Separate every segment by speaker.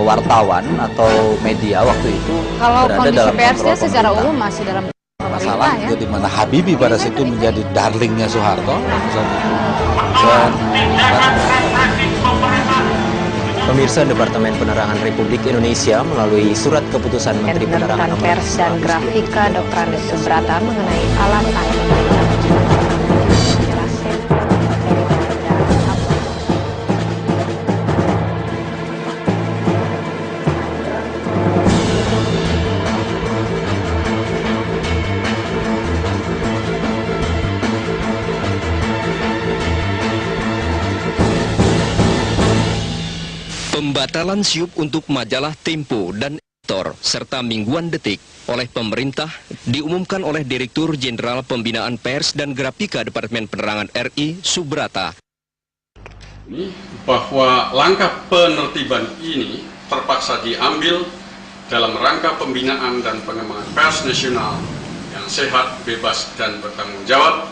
Speaker 1: wartawan atau media waktu itu
Speaker 2: kalau
Speaker 1: berada
Speaker 2: kondisi
Speaker 1: dalam
Speaker 2: persnya
Speaker 1: kontrol
Speaker 2: secara
Speaker 1: pemerintah.
Speaker 2: umum masih dalam
Speaker 3: Masalah
Speaker 2: pemerintah,
Speaker 3: itu
Speaker 2: ya.
Speaker 3: di mana Habibie pada saat itu menjadi darlingnya Soeharto saat itu. Dan
Speaker 1: Pemirsa, Departemen Penerangan Republik Indonesia melalui surat keputusan Menteri Penerangan Nomor
Speaker 4: Pers dan Grafika Dr. Andes Subrata mengenai alasan
Speaker 5: Pembatalan SYUP untuk majalah Tempo dan Editor serta Mingguan Detik oleh pemerintah diumumkan oleh Direktur Jenderal Pembinaan Pers dan Grafika Departemen Penerangan RI Subrata.
Speaker 6: Bahwa langkah penertiban ini terpaksa diambil dalam rangka pembinaan dan pengembangan pers nasional yang sehat, bebas, dan bertanggung jawab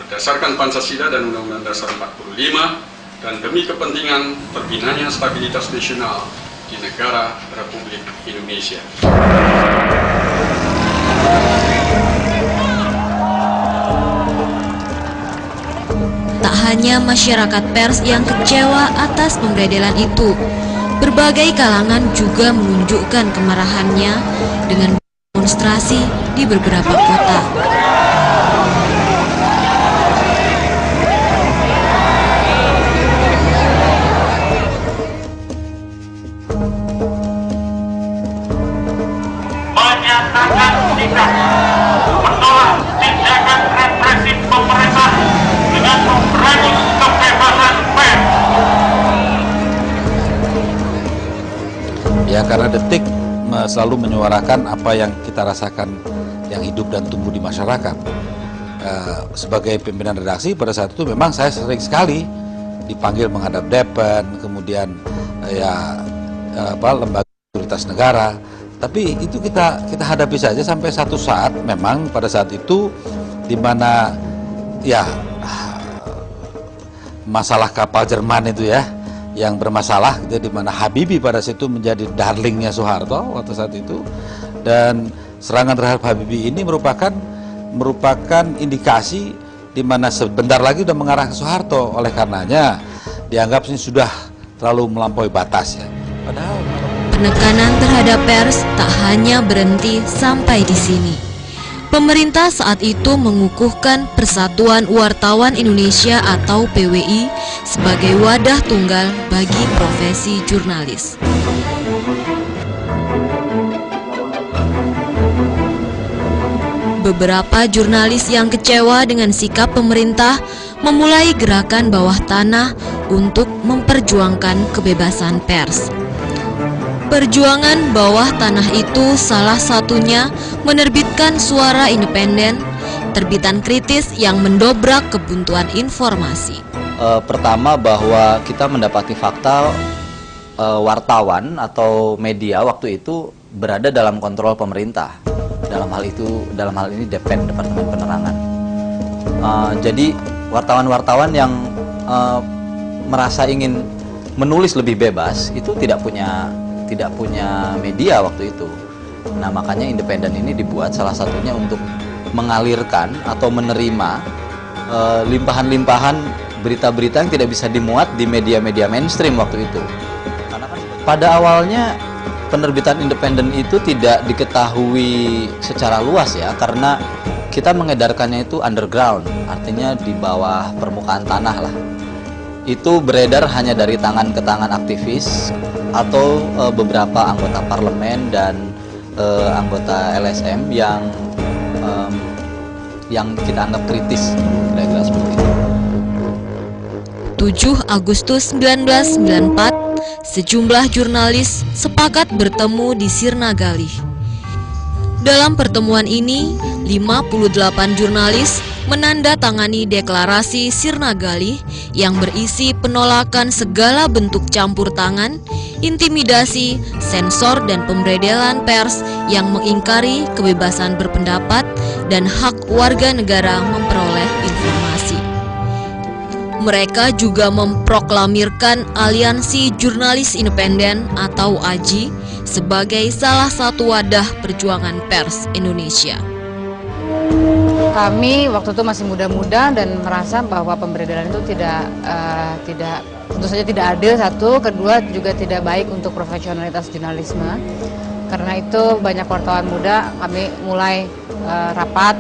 Speaker 6: berdasarkan Pancasila dan Undang-Undang Dasar 45 dan demi kepentingan terbinanya stabilitas nasional di negara Republik Indonesia.
Speaker 7: Tak hanya masyarakat pers yang kecewa atas pemberedelan itu, berbagai kalangan juga menunjukkan kemarahannya dengan demonstrasi di beberapa kota.
Speaker 8: Menyatakan sikap menolak tindakan represif pemerintah dengan memberangus kebebasan pers.
Speaker 3: ya karena Detik selalu menyuarakan apa yang kita rasakan, yang hidup dan tumbuh di masyarakat. Sebagai pimpinan redaksi pada saat itu memang saya sering sekali dipanggil menghadap Depen, kemudian lembaga otoritas negara. Tapi itu kita hadapi saja sampai satu saat memang pada saat itu di mana ya masalah kapal Jerman itu ya yang bermasalah gitu, di mana Habibie pada saat itu menjadi darlingnya Soeharto waktu saat itu, dan serangan terhadap Habibie ini merupakan indikasi di mana sebentar lagi sudah mengarah ke Soeharto. Oleh karenanya dianggap ini sudah terlalu melampaui batas ya. Padahal
Speaker 7: Penekanan terhadap pers tak hanya berhenti sampai di sini. Pemerintah saat itu mengukuhkan Persatuan Wartawan Indonesia atau PWI sebagai wadah tunggal bagi profesi jurnalis. Beberapa jurnalis yang kecewa dengan sikap pemerintah memulai gerakan bawah tanah untuk memperjuangkan kebebasan pers. Perjuangan bawah tanah itu salah satunya menerbitkan Suara Independen, terbitan kritis yang mendobrak kebuntuan informasi.
Speaker 1: Pertama, bahwa kita mendapati fakta wartawan atau media waktu itu berada dalam kontrol pemerintah. Dalam hal ini Departemen Penerangan. Jadi wartawan-wartawan yang merasa ingin menulis lebih bebas itu tidak punya media waktu itu. Nah, makanya Independen ini dibuat salah satunya untuk mengalirkan atau menerima limpahan-limpahan berita-berita yang tidak bisa dimuat di media-media mainstream waktu itu. Karena kan pada awalnya penerbitan Independen itu tidak diketahui secara luas ya, karena kita mengedarkannya itu underground, artinya di bawah permukaan tanah lah. Itu beredar hanya dari tangan ke tangan aktivis atau beberapa anggota parlemen dan anggota LSM yang kita anggap kritis, kira-kira seperti itu.
Speaker 7: 7 Agustus 1994, sejumlah jurnalis sepakat bertemu di Sirna Galih. Dalam pertemuan ini, 58 jurnalis menandatangani deklarasi Sirna Galih yang berisi penolakan segala bentuk campur tangan, intimidasi, sensor dan pemberedelan pers yang mengingkari kebebasan berpendapat dan hak warga negara memperoleh informasi. Mereka juga memproklamirkan Aliansi Jurnalis Independen atau AJI sebagai salah satu wadah perjuangan pers Indonesia.
Speaker 2: Kami waktu itu masih muda-muda dan merasa bahwa pemberedaran itu tentu saja tidak adil, satu, kedua juga tidak baik untuk profesionalitas jurnalisme. Karena itu banyak wartawan muda, kami mulai rapat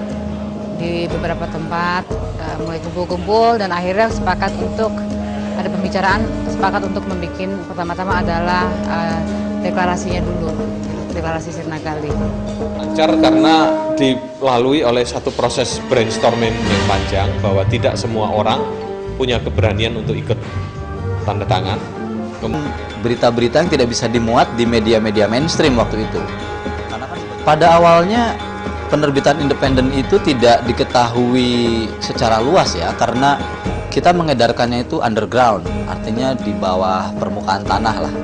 Speaker 2: di beberapa tempat, mulai kumpul-kumpul dan akhirnya sepakat untuk ada pembicaraan, sepakat untuk membuat pertama-tama adalah deklarasinya dulu, deklarasi Sirna Gali.
Speaker 9: Lancar karena dilalui oleh satu proses brainstorming yang panjang bahwa tidak semua orang punya keberanian untuk ikut tanda tangan.
Speaker 1: Berita-berita yang tidak bisa dimuat di media-media mainstream waktu itu. Pada awalnya penerbitan independen itu tidak diketahui secara luas ya, karena kita mengedarkannya itu underground, artinya di bawah permukaan tanah lah.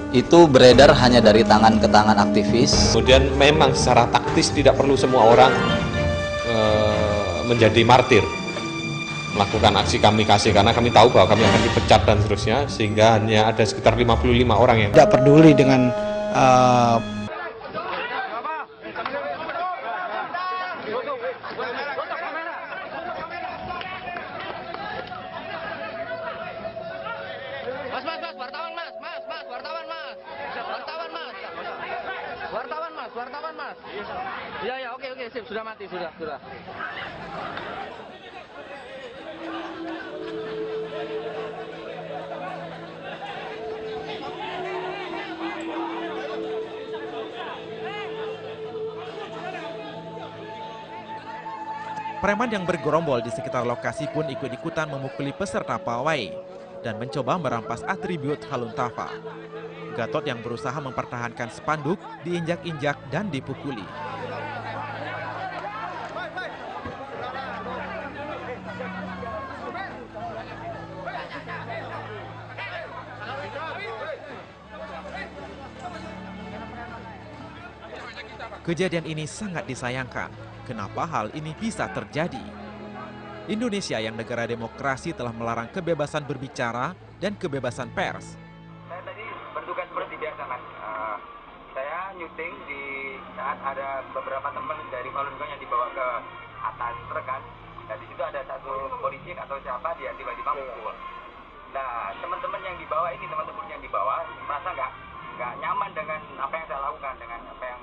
Speaker 1: Itu beredar hanya dari tangan ke tangan aktivis.
Speaker 9: Kemudian memang secara taktis tidak perlu semua orang menjadi martir melakukan aksi kamikase, karena kami tahu bahwa kami akan dipecat dan seterusnya, sehingga hanya ada sekitar 55 orang yang
Speaker 10: tidak peduli dengan
Speaker 11: wartawan mas. Ya oke sip, sudah mati sudah.
Speaker 12: Preman yang bergerombol di sekitar lokasi pun ikut-ikutan memukuli peserta pawai dan mencoba merampas atribut Haluntafa. Gatot yang berusaha mempertahankan spanduk diinjak-injak dan dipukuli. Kejadian ini sangat disayangkan. Kenapa hal ini bisa terjadi? Indonesia yang negara demokrasi telah melarang kebebasan berbicara dan kebebasan pers.
Speaker 13: Saya tadi bertugas seperti biasa, Mas. Saya nyuting di saat ada beberapa teman dari Falun Gong yang dibawa ke atas truk kan. Nah, di situ ada satu polisi atau siapa, dia tiba-tiba mukul. Nah, teman-teman yang dibawa ini, teman-teman yang dibawa merasa nggak nyaman dengan apa yang saya lakukan, dengan apa yang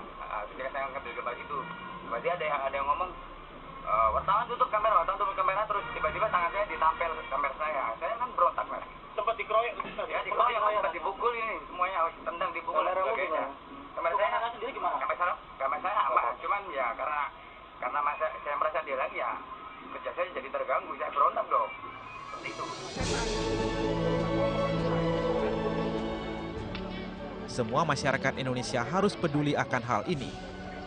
Speaker 13: ketika saya ngambil gambar itu. Berarti ada yang ngomong, wartawan tutup kamera, terus tiba-tiba tangan saya ditampel kamera saya. Saya kan berontak, Mas.
Speaker 11: Sempat dikeroyok?
Speaker 13: Ya, dikeroyok, sempat dipukul ini semuanya, tendang, dipukul dan sebagainya. Kamera saya sendiri gimana? Kamera saya aman, cuman ya karena saya merasa dia lagi ya, kerja saya jadi terganggu, saya berontak dong. Seperti itu.
Speaker 12: Semua masyarakat Indonesia harus peduli akan hal ini.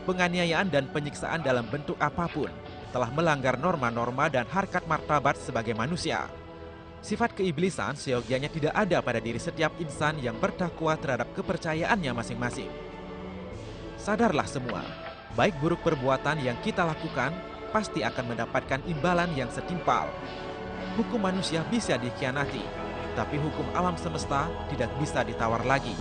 Speaker 12: Penganiayaan dan penyiksaan dalam bentuk apapun telah melanggar norma-norma dan harkat martabat sebagai manusia. Sifat keiblisan seyogianya tidak ada pada diri setiap insan yang bertakwa terhadap kepercayaannya masing-masing. Sadarlah semua, baik buruk perbuatan yang kita lakukan pasti akan mendapatkan imbalan yang setimpal. Hukum manusia bisa dikhianati, tapi hukum alam semesta tidak bisa ditawar lagi.